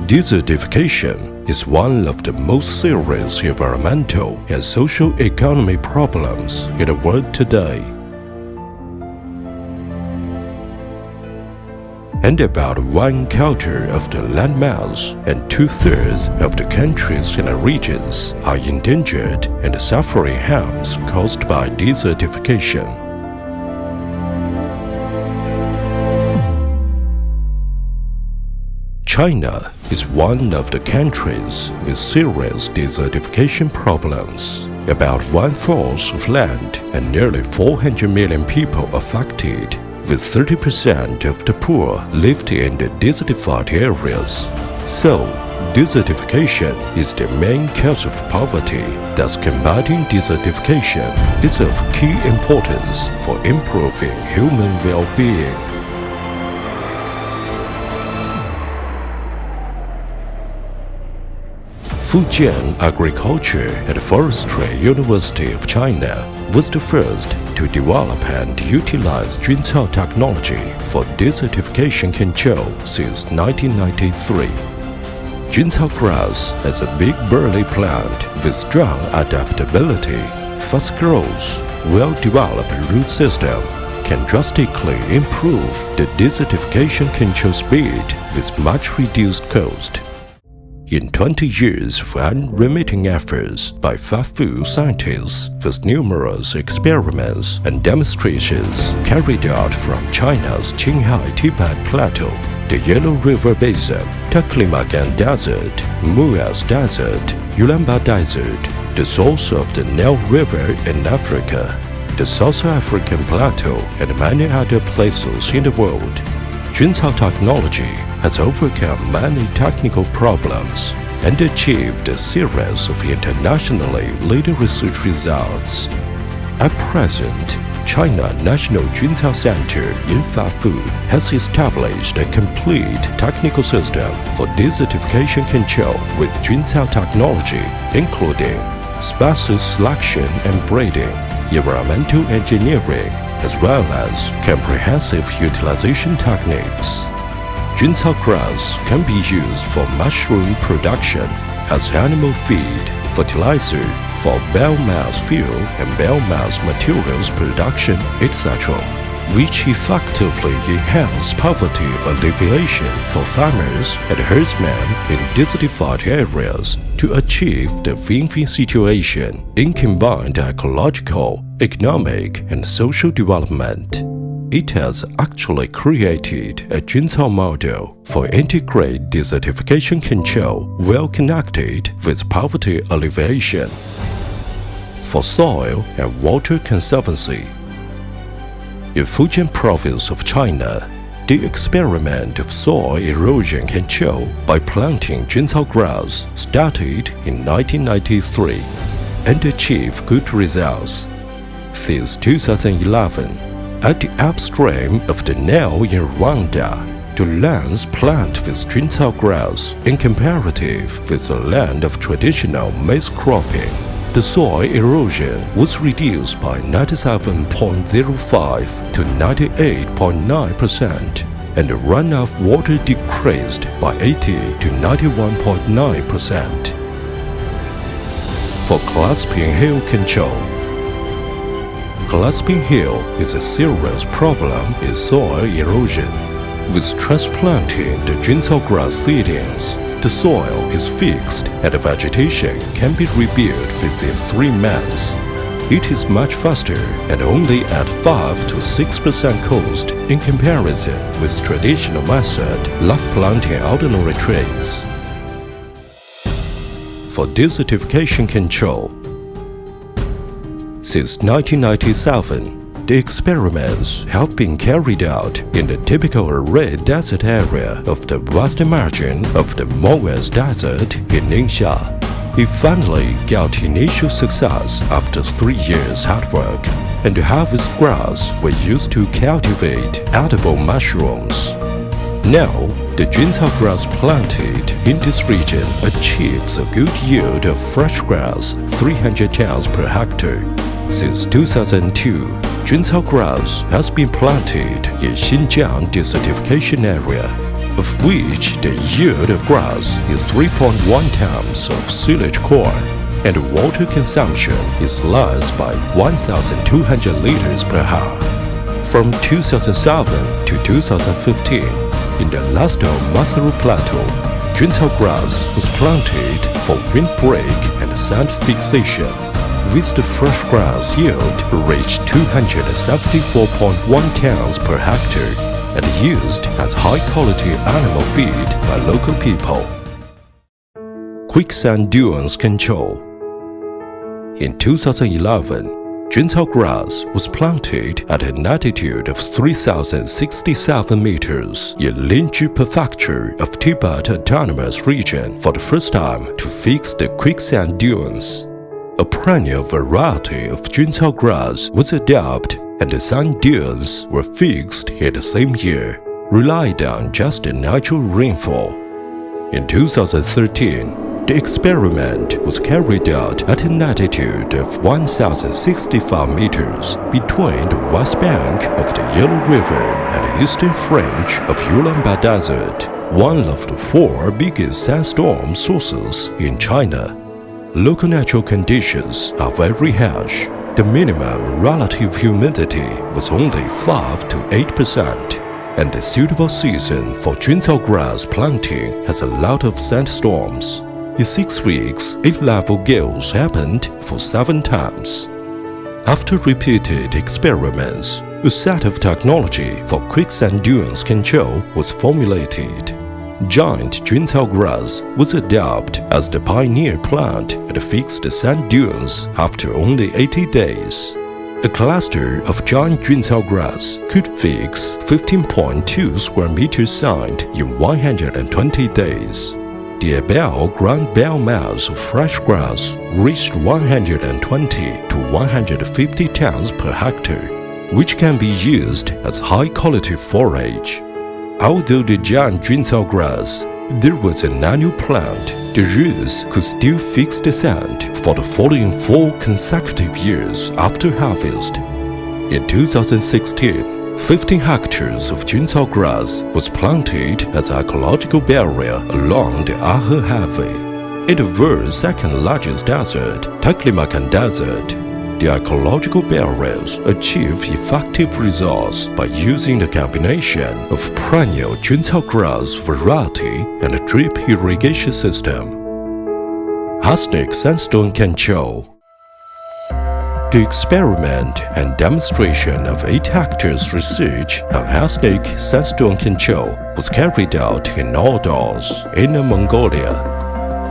Desertification is one of the most serious environmental and social economic problems in the world today. And about 1/4 of the landmass and 2/3 of the countries in the regions are endangered and suffering harms caused by desertification. China is one of the countries with serious desertification problems. About 1/4 of land and nearly 400 million people affected, with 30% of the poor lived in the desertified areas. So, desertification is the main cause of poverty. Thus, combating desertification is of key importance for improving human well-being. Fujian Agriculture and Forestry University of China was the first to develop and utilize Juncao technology for desertification control since 1993. Juncao grass is a big burly plant with strong adaptability, fast growth, well-developed root system, can drastically improve the desertification control speed with much reduced cost. In 20 years of unremitting efforts by 5 scientists with numerous experiments and demonstrations carried out from China's Qinghai Tibet Plateau, the Yellow River Basin, Taklamakan Desert, Muaz Desert, Ulamba Desert, the source of the Nile River in Africa, the South African Plateau, and many other places in the world, Juncao technology has overcome many technical problems and achieved a series of internationally leading research results. At present, China National Juncao Center in Fafu has established a complete technical system for desertification control with Juncao technology, including species selection and breeding, environmental engineering, as well as comprehensive utilization techniques. Juncao grass can be used for mushroom production, as animal feed, fertilizer, for biomass fuel and biomass materials production, etc., which effectively enhance poverty alleviation for farmers and herdsmen in desertified areas to achieve the win-win situation in combined ecological, economic, and social development. It has actually created a Juncao model for integrated desertification control well connected with poverty alleviation. For soil and water conservancy, in Fujian province of China, the experiment of soil erosion control by planting Juncao grass started in 1993 and achieved good results. Since 2011, at the upstream of the Nile in Rwanda, the lands planted with Juncao grass in comparative with the land of traditional maize cropping, the soil erosion was reduced by 97.05 to 98.9%, and the runoff water decreased by 80 to 91.9%. For clasping hill control, clasping hill is a serious problem in soil erosion. With transplanting the Juncao grass seedlings, the soil is fixed and the vegetation can be rebuilt within 3 months. It is much faster and only at 5 to 6% cost in comparison with traditional method like planting ordinary trees. For desertification control, since 1997, the experiments have been carried out in the typical arid desert area of the western margin of the Muaz Desert in Ningxia. It finally got initial success after 3 years hard work, and the harvest grass were used to cultivate edible mushrooms. Now, the Juncao grass planted in this region achieves a good yield of fresh grass 300 tons per hectare. Since 2002, Juncao grass has been planted in Xinjiang desertification area. of which the yield of grass is 3.1 tons of silage corn, and water consumption is less by 1,200 liters per hour. From 2007 to 2015, in the Laston Matheru Plateau, Juncao grass was planted for windbreak and sand fixation, with the fresh grass yield reached 274.1 tons per hectare and used as high-quality animal feed by local people. Quicksand dunes control. In 2011, Juncao grass was planted at an altitude of 3,067 meters in Linzhi Prefecture of Tibet Autonomous Region for the first time to fix the quicksand dunes. A perennial variety of Juncao grass was adopted, and the sand dunes were fixed in the same year, relying on just the natural rainfall. In 2013, the experiment was carried out at an altitude of 1,065 meters between the west bank of the Yellow River and the eastern fringe of Ulaanbaatar Desert, one of the 4 biggest sandstorm sources in China. Local natural conditions are very harsh. The minimum relative humidity was only 5 to 8%, and the suitable season for Juncao grass planting has a lot of sandstorms. In 6 weeks, 8-level gales happened for 7 times. After repeated experiments, a set of technology for quicksand dunes control was formulated. Giant Juncao grass was adopted as the pioneer plant and fixed the sand dunes after only 80 days. A cluster of giant Juncao grass could fix 15.2 square meters sand in 120 days. The above ground biomass of fresh grass reached 120 to 150 tons per hectare, which can be used as high-quality forage. Although the giant Juncao grass, there was an annual plant, the roots could still fix the sand for the following 4 consecutive years after harvest. In 2016, 15 hectares of Juncao grass was planted as an ecological barrier along the Ahe Highway. In the world's second-largest desert, Taklamakan Desert, the ecological barriers achieve effective results by using the combination of perennial Juncao grass variety and a drip irrigation system. Arsenic sandstone control. The experiment and demonstration of 8 hectares research on arsenic sandstone control was carried out in outdoors Inner Mongolia.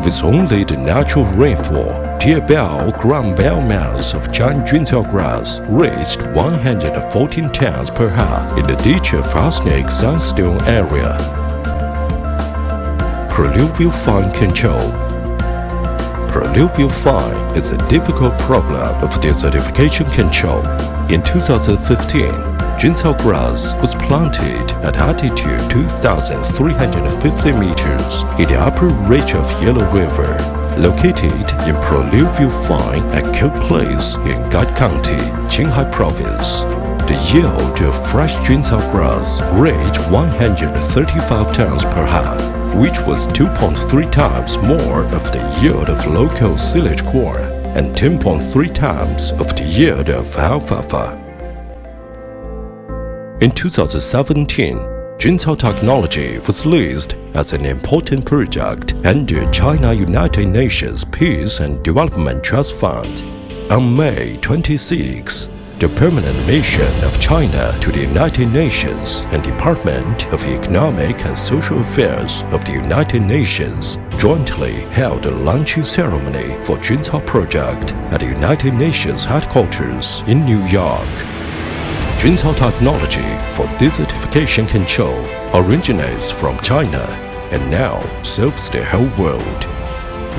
With only the natural rainfall, the above ground biomass of giant Juncao grass reached 114 tons per ha in the ditch of arsenic sandstone area. Proluvial fine control. Proluvial fine is a difficult problem of desertification control. In 2015, Juncao grass was planted at altitude 2,350 meters in the upper reach of Yellow River, located in Proluvial fine at Cook Place in Guide County, Qinghai Province. The yield of fresh Juncao grass reached 135 tons per ha, which was 2.3 times more of the yield of local silage corn and 10.3 times of the yield of alfalfa. In 2017, Juncao technology was listed as an important project under China United Nations Peace and Development Trust Fund. On May 26, the Permanent Mission of China to the United Nations and Department of Economic and Social Affairs of the United Nations jointly held a launching ceremony for Juncao project at the United Nations headquarters in New York. Juncao technology for desertification control originates from China and now serves the whole world.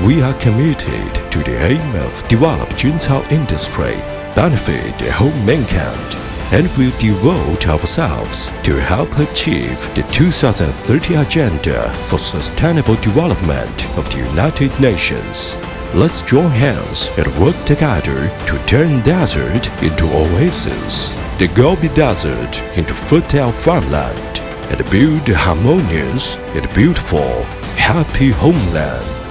We are committed to the aim of develop Juncao industry, benefit the whole mankind, and will devote ourselves to help achieve the 2030 Agenda for Sustainable Development of the United Nations. Let's join hands and work together to turn desert into oasis, the Gobi Desert into fertile farmland, and build a harmonious and beautiful, happy homeland.